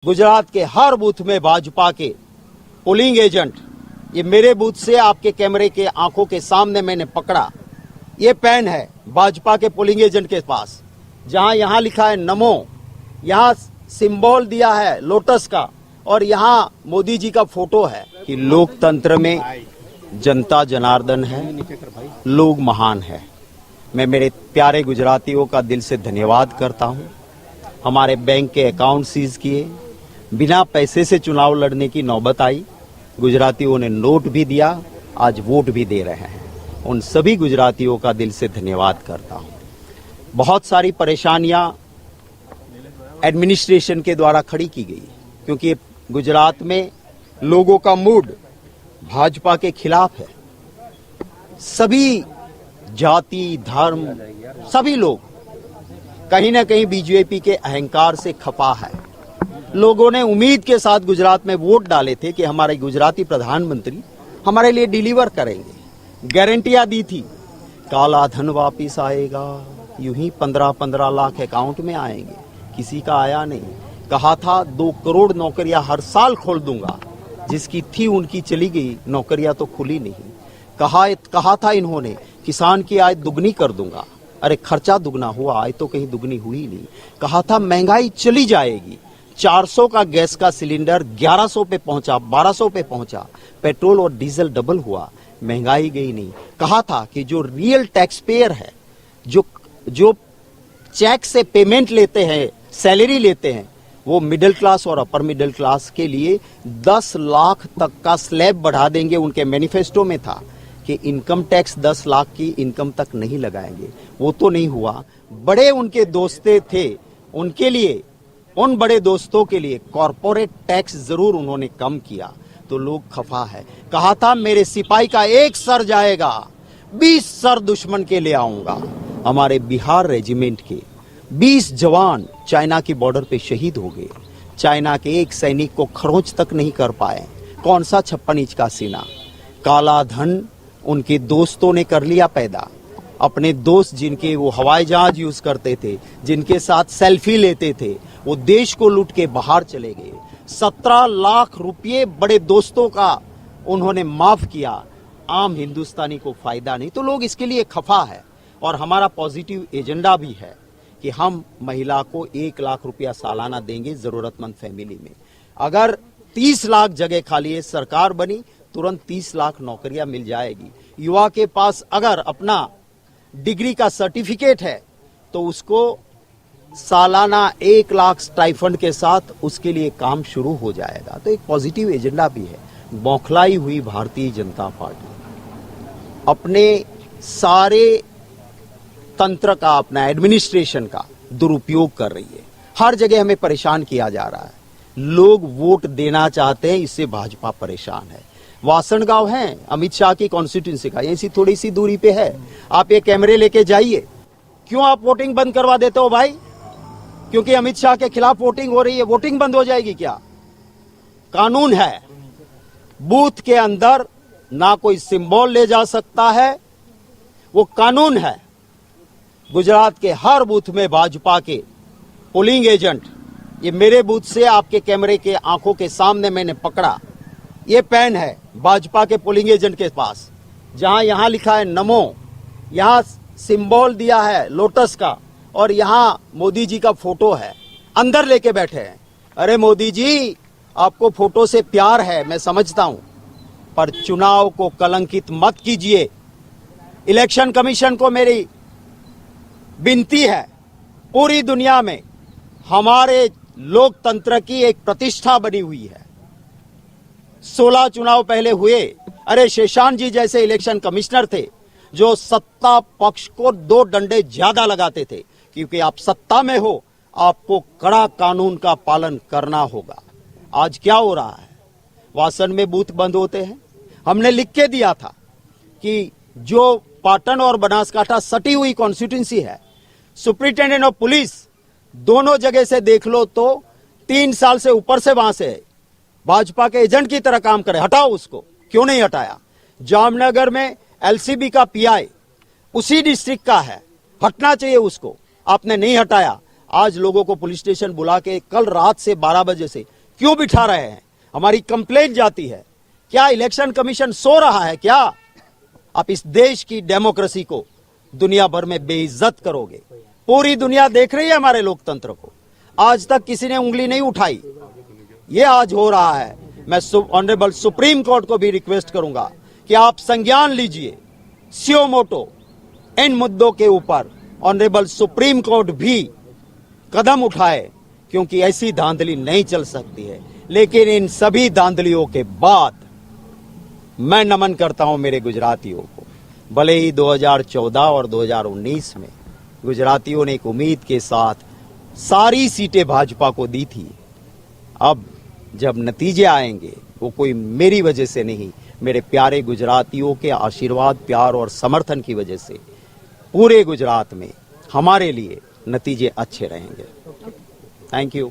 गुजरात के हर बूथ में भाजपा के पोलिंग एजेंट, ये मेरे बूथ से आपके कैमरे के आंखों के सामने मैंने पकड़ा, ये पेन है भाजपा के पोलिंग एजेंट के पास, जहां यहां लिखा है नमो, यहां सिंबल दिया है लोटस का और यहां मोदी जी का फोटो है कि लोकतंत्र में जनता जनार्दन है, लोग महान है। मैं मेरे प्यारे गुजरातियों का दिल से धन्यवाद करता हूं। हमारे बैंक के अकाउंट सीज किए, बिना पैसे से चुनाव लड़ने की नौबत आई, गुजरातियों ने नोट भी दिया, आज वोट भी दे रहे हैं। उन सभी गुजरातियों का दिल से धन्यवाद करता हूं। बहुत सारी परेशानियां एडमिनिस्ट्रेशन के द्वारा खड़ी की गई, क्योंकि गुजरात में लोगों का मूड भाजपा के खिलाफ है। सभी जाति, धर्म, सभी लोग कहीं ना कहीं बीजेपी के अहंकार से खफा है। लोगों ने उम्मीद के साथ गुजरात में वोट डाले थे कि हमारे गुजराती प्रधानमंत्री हमारे लिए डिलीवर करेंगे, गारंटियां दी थी, काला धन वापिस आएगा, यूं ही 15-15 लाख अकाउंट में आएंगे, किसी का आया नहीं। कहा था 2 करोड़ नौकरियां हर साल खोल दूंगा, जिसकी थी उनकी चली गई, नौकरियां तो खुली नहीं। कहा था इन्होंने किसान की आय दुगनी कर दूंगा, अरे खर्चा दुगना हुआ, आय तो कहीं दुगनी हुई नहीं। कहा था महंगाई चली जाएगी, 400 का गैस का सिलेंडर 1100 पे पहुंचा, 1200 पे पहुंचा, पेट्रोल और डीजल डबल हुआ, महंगाई गई नहीं। कहा था कि जो रियल टैक्स पेयर है, जो चेक से पेमेंट लेते हैं, सैलरी लेते हैं, वो मिडिल क्लास और अपर मिडिल क्लास के लिए 10 लाख तक का स्लैब बढ़ा देंगे। उनके मैनिफेस्टो में था कि इनकम टैक्स 10 लाख की इनकम तक नहीं लगाएंगे, वो तो नहीं हुआ। बड़े उनके दोस्ते थे, उनके लिए, उन बड़े दोस्तों के लिए कॉर्पोरेट टैक्स जरूर उन्होंने कम किया, तो लोग खफा है। कहा था मेरे सिपाही का 1 सर जाएगा, 20 सर दुश्मन के ले आऊंगा। हमारे बिहार रेजिमेंट के 20 जवान चाइना की बॉर्डर पे शहीद हो गए। चाइना के एक सैनिक को खरोंच तक नहीं कर पाए। कौन सा 56 इंच का सीना। काला धन उनके दोस्तों ने कर लिया पैदा। अपने दोस्त जिनके वो हवाई जहाज यूज करते थे, जिनके साथ सेल्फी लेते थे, वो देश को लूट के बाहर चले गए। 17 लाख रुपये बड़े दोस्तों का उन्होंने माफ किया। आम हिंदुस्तानी को फायदा नहीं, तो लोग इसके लिए खफा है। और हमारा पॉजिटिव एजेंडा भी है कि हम महिला को 1 लाख रुपया सालाना देंगे जरूरतमंद फैमिली में। अगर 30 लाख जगह खाली है, सरकार बनी, तुरंत 30 लाख नौकरियां मिल जाएगी। युवा के पास अगर अपना डिग्री का सर्टिफिकेट है तो उसको सालाना 1 लाख स्टाइफंड के साथ उसके लिए काम शुरू हो जाएगा। तो एक पॉजिटिव एजेंडा भी है। बौखलाई हुई भारतीय जनता पार्टी अपने सारे तंत्र का, अपना एडमिनिस्ट्रेशन का दुरुपयोग कर रही है। हर जगह हमें परेशान किया जा रहा है। लोग वोट देना चाहते हैं, इससे भाजपा परेशान है। वासण गांव है अमित शाह की कॉन्स्टिट्यूंसी का, यहीं थोड़ी सी दूरी पे है। आप ये कैमरे लेके जाइए। क्यों आप वोटिंग बंद करवा देते हो भाई? क्योंकि अमित शाह के खिलाफ वोटिंग हो रही है, वोटिंग बंद हो जाएगी क्या? कानून है, बूथ के अंदर ना कोई सिंबल ले जा सकता है, वो कानून है। गुजरात के हर बूथ में भाजपा के पोलिंग एजेंट, ये मेरे बूथ से आपके कैमरे के आंखों के सामने मैंने पकड़ा, ये पेन है भाजपा के पोलिंग एजेंट के पास, जहां यहां लिखा है नमो, यहां सिंबल दिया है लोटस का और यहां मोदी जी का फोटो है। अंदर लेके बैठे हैं। अरे मोदी जी, आपको फोटो से प्यार है, मैं समझता हूं, पर चुनाव को कलंकित मत कीजिए। इलेक्शन कमीशन को मेरी विनती है, पूरी दुनिया में हमारे लोकतंत्र की एक प्रतिष्ठा बनी हुई है। 16 चुनाव पहले हुए। अरे शेषान जी जैसे इलेक्शन कमिश्नर थे जो सत्ता पक्ष को 2 डंडे ज्यादा लगाते थे, क्योंकि आप सत्ता में हो, आपको कड़ा कानून का पालन करना होगा। आज क्या हो रहा है? वासन में बूथ बंद होते हैं। हमने लिख के दिया था कि जो पाटन और बनासकांठा सटी हुई कॉन्स्टिट्यूंसी है, सुप्रिंटेंडेंट ऑफ पुलिस दोनों जगह से देख लो तो 3 साल से ऊपर से वहां से भाजपा के एजेंट की तरह काम करे, हटाओ उसको। क्यों नहीं हटाया? जामनगर में एलसीबी का पीआई उसी डिस्ट्रिक्ट का है, हटना चाहिए उसको, आपने नहीं हटाया। आज लोगों को पुलिस स्टेशन बुला के कल रात से 12 बजे से क्यों बिठा रहे हैं? हमारी कंप्लेंट जाती है। क्या इलेक्शन कमीशन सो रहा है क्या? आप इस देश की डेमोक्रेसी को दुनिया भर में बेइज्जत करोगे। पूरी दुनिया देख रही है हमारे लोकतंत्र को। आज तक किसी ने उंगली नहीं उठाई, ये आज हो रहा है। मैं ऑनरेबल सुप्रीम कोर्ट को भी रिक्वेस्ट करूंगा कि आप संज्ञान लीजिए सियो मोटो। इन मुद्दों के ऊपर ऑनरेबल सुप्रीम कोर्ट भी कदम उठाए, क्योंकि ऐसी धांधली नहीं चल सकती है। लेकिन इन सभी धांधलियों के बाद मैं नमन करता हूं मेरे गुजरातियों को। भले ही 2014 और 2019 में गुजरातियों ने एक उम्मीद के साथ सारी सीटें भाजपा को दी थी। अब जब नतीजे आएंगे वो कोई मेरी वजह से नहीं, मेरे प्यारे गुजरातियों के आशीर्वाद, प्यार और समर्थन की वजह से पूरे गुजरात में हमारे लिए नतीजे अच्छे रहेंगे। Thank you.